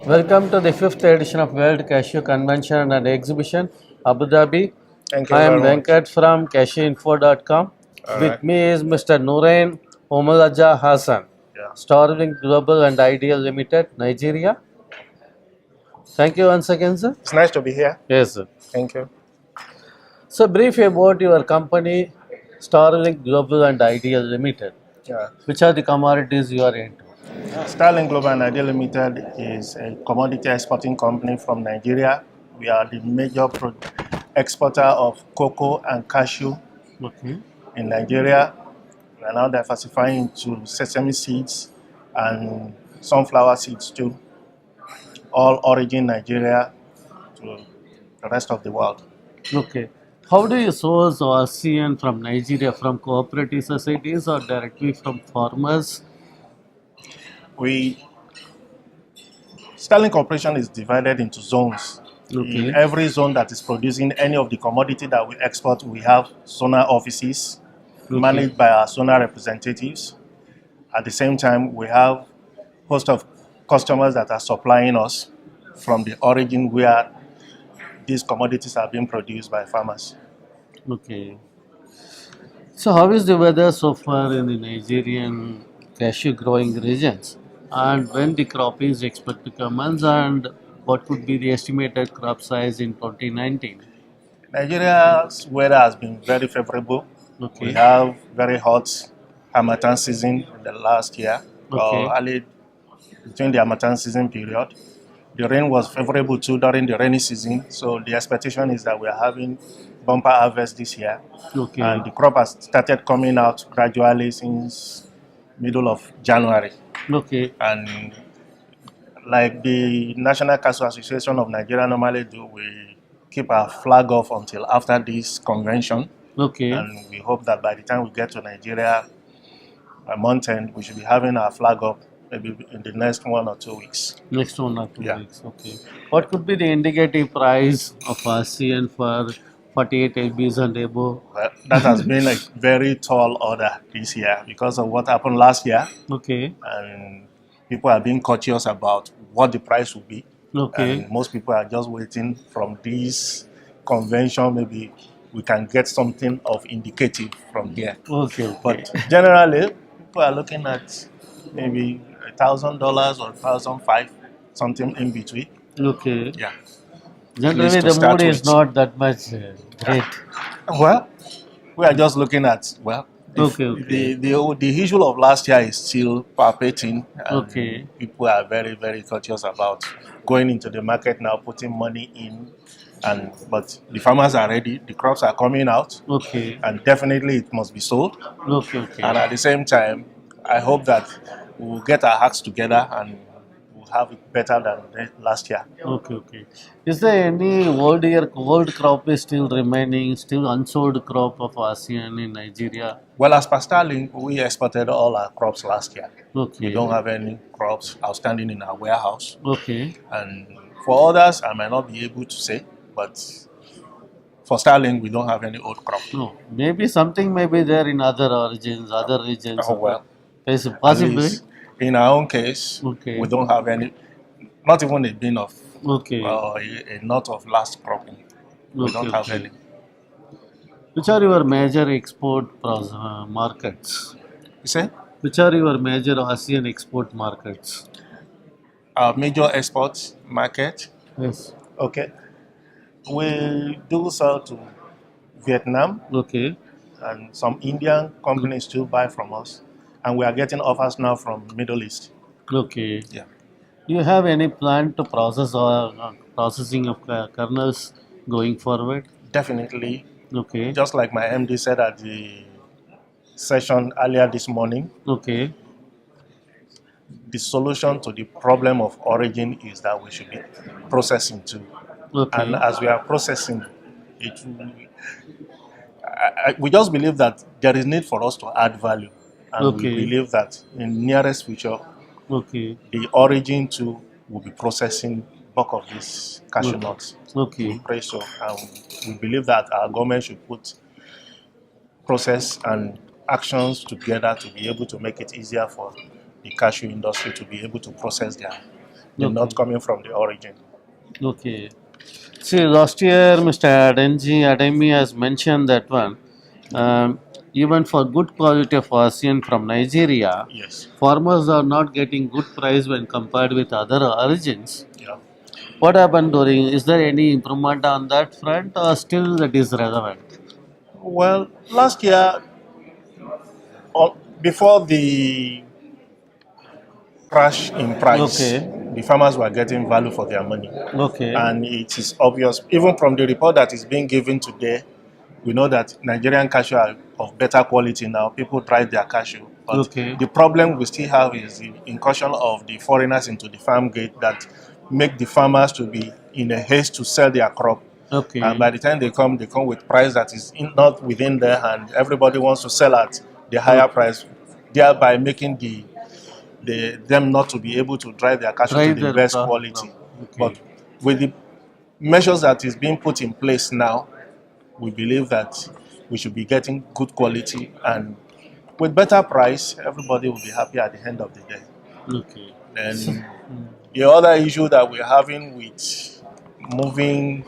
Welcome to the fifth edition of World Cashew Convention and Exhibition, Abu Dhabi. Thank you I am very much. Venkat from cashewinfo.com. All right. With me is Mr. Nurain Omolaja Hassan, Yeah. Starling Global and Ideal Limited, Nigeria. Thank you once again, sir. It's nice to be here. Yes, sir. Thank you. So, brief about your company, Starling Global and Ideal Limited. Yeah. Which are the commodities you are into? Starling Global and Idea Limited is a commodity exporting company from Nigeria. We are the major exporter of cocoa and cashew Okay. in Nigeria. We are now diversifying into sesame seeds and sunflower seeds too, all origin Nigeria to the rest of the world. Okay. How do you source ASEAN from Nigeria, from cooperative societies or directly from farmers? We Starling Corporation is divided into zones. Okay. In every zone that is producing any of the commodity that we export, we have zonal offices managed by our zonal representatives. At the same time, we have host of customers that are supplying us from the origin where these commodities are being produced by farmers. Okay. So, how is the weather so far in the Nigerian cashew growing regions? And when the crop is expected to commence, and what could be the estimated crop size in 2019? Nigeria's weather has been very favorable. We Okay. have very hot Harmattan season in the last year, Okay. or early between the Harmattan season period. The rain was favorable too during the rainy season, so the expectation is that we are having bumper harvest this year, Okay. and the crop has started coming out gradually since middle of January. Okay. And like the National Castle Association of Nigeria normally do, we keep our flag off until after this convention, Okay. and we hope that by the time we get to Nigeria, by month end, we should be having our flag up maybe in the next 1 or 2 weeks. Next 1 or 2 Yeah. weeks. Okay. What could be the indicative price of ASEAN for 48 lbs and above? Well, that has been a very tall order this year because of what happened last year, Okay. and people are being cautious about what the price will be. Okay. And most people are just waiting from this convention. Maybe we can get something of indicative from here. Okay. Okay. But generally, people are looking at maybe $1,000 or 1,005, something in between. Okay. Yeah. Generally, Least to the start mood is with. not that much great. Well, we are just looking at, well, if Okay. Okay. the issue of last year is still palpating, and Okay. people are very, very cautious about going into the market now, putting money in. But the farmers are ready, the crops are coming out, Okay. and definitely it must be sold. Okay. Okay. And at the same time, I hope that we'll get our hearts together and we'll have it better than last year. Okay. Okay. Is there any old crop is still remaining, still unsold crop of ASEAN in Nigeria? Well, as per Starling, we exported all our crops last year. We Okay. don't have any crops outstanding in our warehouse. Okay. And for others, I might not be able to say, but for Starling, we don't have any old crop. No. Maybe something may be there in other origins, other regions. Oh, well, Is it at possible? least in our own case, Okay. we don't have any, not even a bin of, Okay. or a knot of last cropping. We Okay. don't have Okay. any. Which are your major export markets? You say? Which are your major ASEAN export markets? Our major export market, Yes. okay, we do sell to Vietnam, Okay. and some Indian companies too buy from us, and we are getting offers now from Middle East. Okay. Yeah. Do you have any plan to process or processing of kernels going forward? Definitely, Okay. just like my MD said at the session earlier this morning, Okay. the solution to the problem of origin is that we should be processing too. Okay. And as we are processing, we just believe that there is need for us to add value, and Okay. we believe that in nearest future, Okay. the origin too will be processing bulk of these cashew nuts. Okay. We pray so, and we believe that our government should put process and actions together to be able to make it easier for the cashew industry to be able to process they're not Okay. coming from the origin. Okay. See, last year, Mr. Ademi has mentioned that one. Even for good quality of ASEAN from Nigeria, Yes. farmers are not getting good price when compared with other origins. Yeah. What happened during? Is there any improvement on that front, or still that is relevant? Well, last year, before the crash in price, Okay. the farmers were getting value for their money. Okay. And it is obvious, even from the report that is being given today, we know that Nigerian cashew are of better quality now. People try their cashew. But Okay. the problem we still have is the incursion of the foreigners into the farm gate that make the farmers to be in a haste to sell their crop. And Okay. by the time they come with price that is not within their hand. Everybody wants to sell at the higher Okay. price, thereby making them not to be able to drive their cashew to Try the their best quality. Okay. But with the measures that is being put in place now, we believe that we should be getting good quality, and with better price, everybody will be happy at the end of the day. Okay. And the other issue that we're having with moving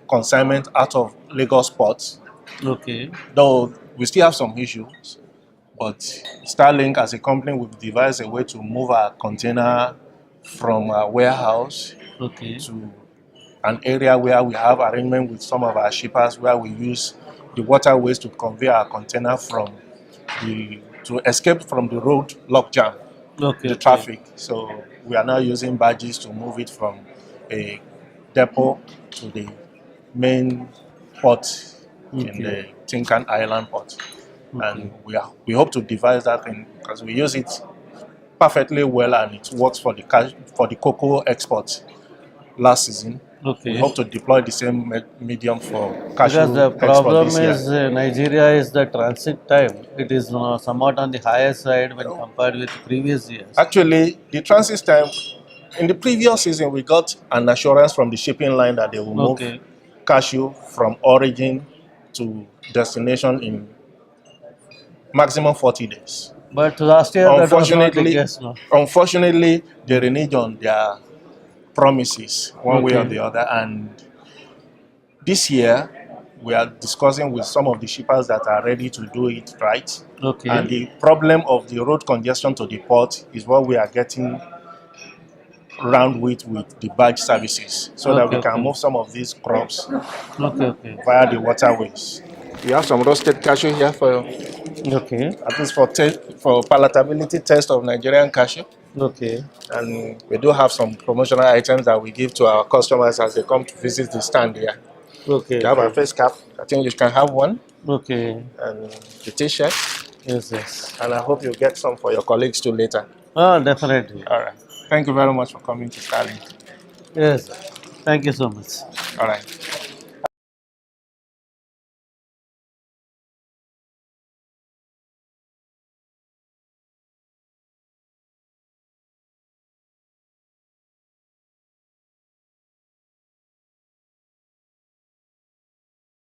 consignment out of Lagos ports, Okay. though we still have some issues, but Starlink as a company, we've devised a way to move our container from our warehouse Okay. to an area where we have arrangement with some of our shippers where we use the waterways to convey our container to escape from the road logjam, Okay. the Okay. traffic. So we are now using barges to move it from a depot to the main port in Okay. the Tinkan Island port. Okay. And we hope to devise that thing because we use it perfectly well and it works for the cocoa export last season. We Okay. hope to deploy the same medium for Because cashew the export problem this year. is Nigeria is the transit time. It is somewhat on the higher side when compared with previous years. Actually, the transit time in the previous season, we got an assurance from the shipping line that they will move Okay. cashew from origin to destination in maximum 40 days. But last year that was not the Unfortunately, case, no? unfortunately, they reneged on their promises one way or Okay. the other. And this year, we are discussing with some of the shippers that are ready to do it right. And Okay. the problem of the road congestion to the port is what we are getting round with the barge services so that Okay. we can Okay. move some of these crops Okay. Okay. via the waterways. We have some roasted cashew here for Okay. at least for palatability test of Nigerian cashew. Okay. And we do have some promotional items that we give to our customers as they come to visit the stand here. Okay. You have our Okay. face cap. I think you can have one, Okay. and the t-shirt. Yes. Yes. And I hope you get some for your colleagues too later. Oh, definitely. All right. Thank you very much for coming to Starlink. Yes. Thank you so much. All right.